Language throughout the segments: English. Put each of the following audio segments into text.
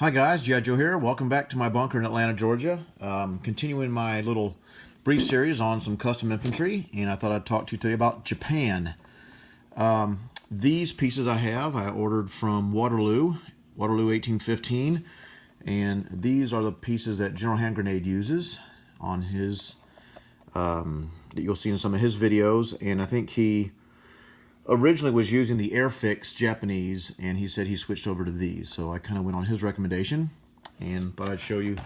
Hi guys, Gijoe here. Welcome back to my bunker in Atlanta, Georgia. Continuing my little brief series on some custom infantry, and I thought I'd talk to you today about Japan. These pieces I ordered from Waterloo 1815, and these are the pieces that General Hand Grenade uses on his, that you'll see in some of his videos, and I think he originally was using the Airfix Japanese, and he said he switched over to these. So I kind of went on his recommendation and thought I'd show you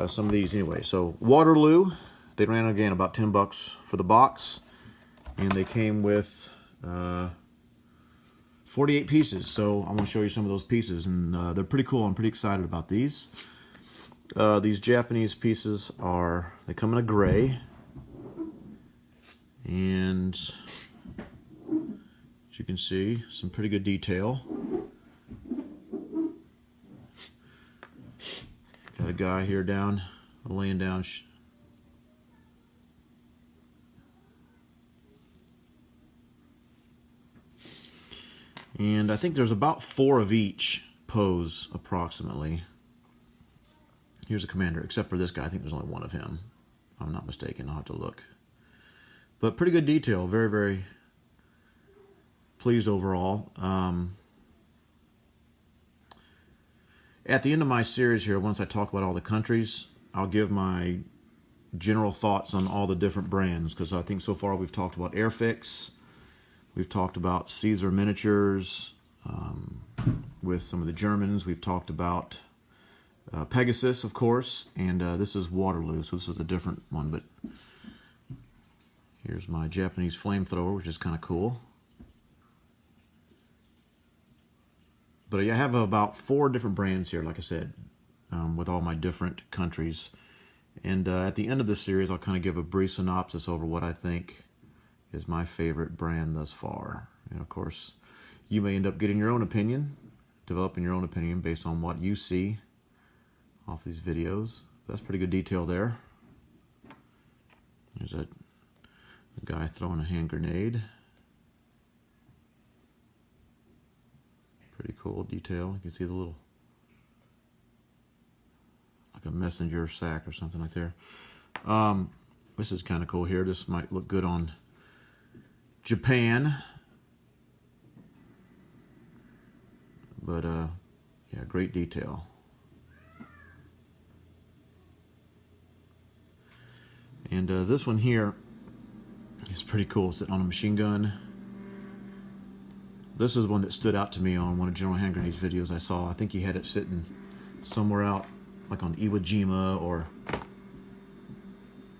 some of these anyway. So Waterloo, they ran again about 10 bucks for the box, and they came with 48 pieces. So I want to show you some of those pieces, and they're pretty cool. I'm pretty excited about these. These Japanese pieces they come in a gray, and as you can see, some pretty good detail. Got a guy here laying down. And I think there's about 4 of each pose, approximately. Here's a commander, except for this guy. I think there's only 1 of him. If I'm not mistaken, I'll have to look. But pretty good detail. Very, very pleased overall. At the end of my series here, once I talk about all the countries, I'll give my general thoughts on all the different brands, because I think so far we've talked about Airfix, we've talked about Caesar miniatures with some of the Germans, we've talked about Pegasus, of course, and this is Waterloo, so this is a different one. But here's my Japanese flamethrower, which is kind of cool. But I have about 4 different brands here, like I said, with all my different countries. And at the end of this series, I'll kind of give a brief synopsis over what I think is my favorite brand thus far. And of course, you may end up getting your own opinion, developing your own opinion based on what you see off these videos. That's pretty good detail there. There's a guy throwing a hand grenade. Pretty cool detail. You can see the little, like a messenger sack or something like there. This is kind of cool here. This might look good on Japan. But yeah, great detail. And this one here is pretty cool, sitting on a machine gun. This is one that stood out to me on one of General Hand Grenade's videos I saw. I think he had it sitting somewhere out, like on Iwo Jima or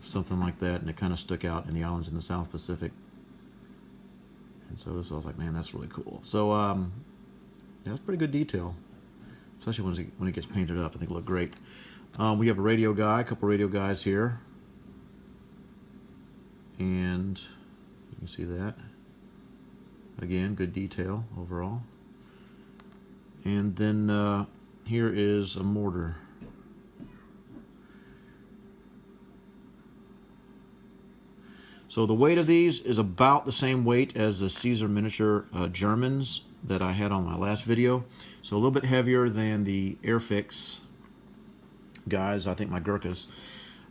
something like that, and it kind of stuck out in the islands in the South Pacific. And so I was like, man, that's really cool. So yeah, that's pretty good detail, especially when it gets painted up. I think it looked great. We have a radio guy, a couple radio guys here, and you can see that. Again, good detail overall. And then here is a mortar. So the weight of these is about the same weight as the Caesar miniature Germans that I had on my last video. So a little bit heavier than the Airfix guys, I think my Gurkhas.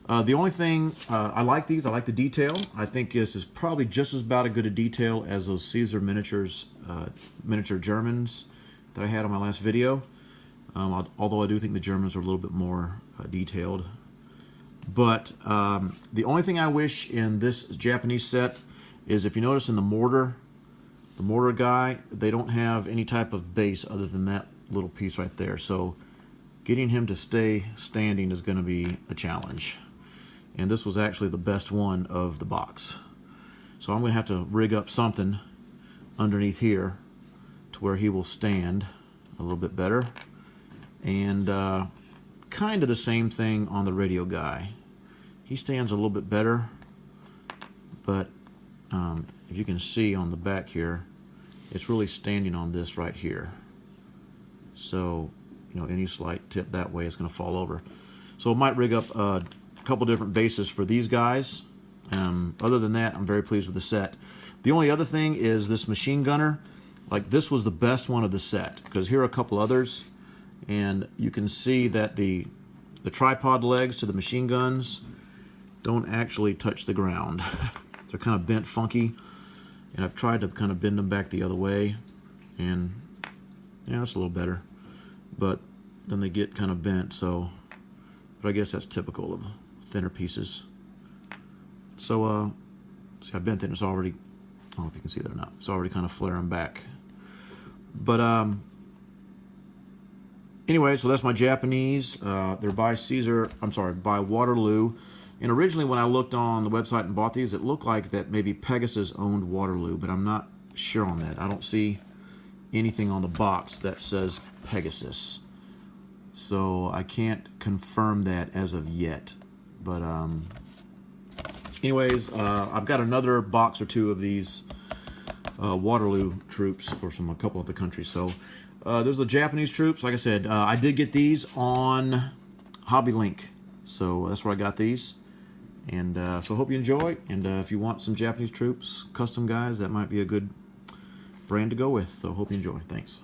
The only thing, I like these, I like the detail. I think this is probably just as about as good a detail as those Caesar miniatures, miniature Germans that I had on my last video. Although I do think the Germans are a little bit more detailed. But the only thing I wish in this Japanese set is, if you notice in the mortar guy, they don't have any type of base other than that little piece right there. So getting him to stay standing is going to be a challenge. And this was actually the best one of the box. So I'm going to have to rig up something underneath here to where he will stand a little bit better. And kind of the same thing on the radio guy. He stands a little bit better, but if you can see on the back here, it's really standing on this right here. So, you know, any slight tip that way is going to fall over. So I might rig up a couple different bases for these guys. Other than that, I'm very pleased with the set. The only other thing is this machine gunner. Like, this was the best one of the set, because here are a couple others, and you can see that the tripod legs to the machine guns don't actually touch the ground. They're kind of bent funky, and I've tried to kind of bend them back the other way, and yeah, that's a little better, but then they get kind of bent. So, but I guess that's typical of thinner pieces. So see, I bent it, and it's already, I don't know if you can see that or not, it's already kind of flaring back. But anyway, so that's my Japanese. They're by by Waterloo. And originally when I looked on the website and bought these, it looked like that maybe Pegasus owned Waterloo, but I'm not sure on that. I don't see anything on the box that says Pegasus. So I can't confirm that as of yet. But anyways, I've got another box or two of these Waterloo troops for a couple of the countries. So there's the Japanese troops. Like I said, I did get these on Hobby Link, so that's where I got these. And so I hope you enjoy. And if you want some Japanese troops, custom guys, that might be a good brand to go with. So hope you enjoy. Thanks.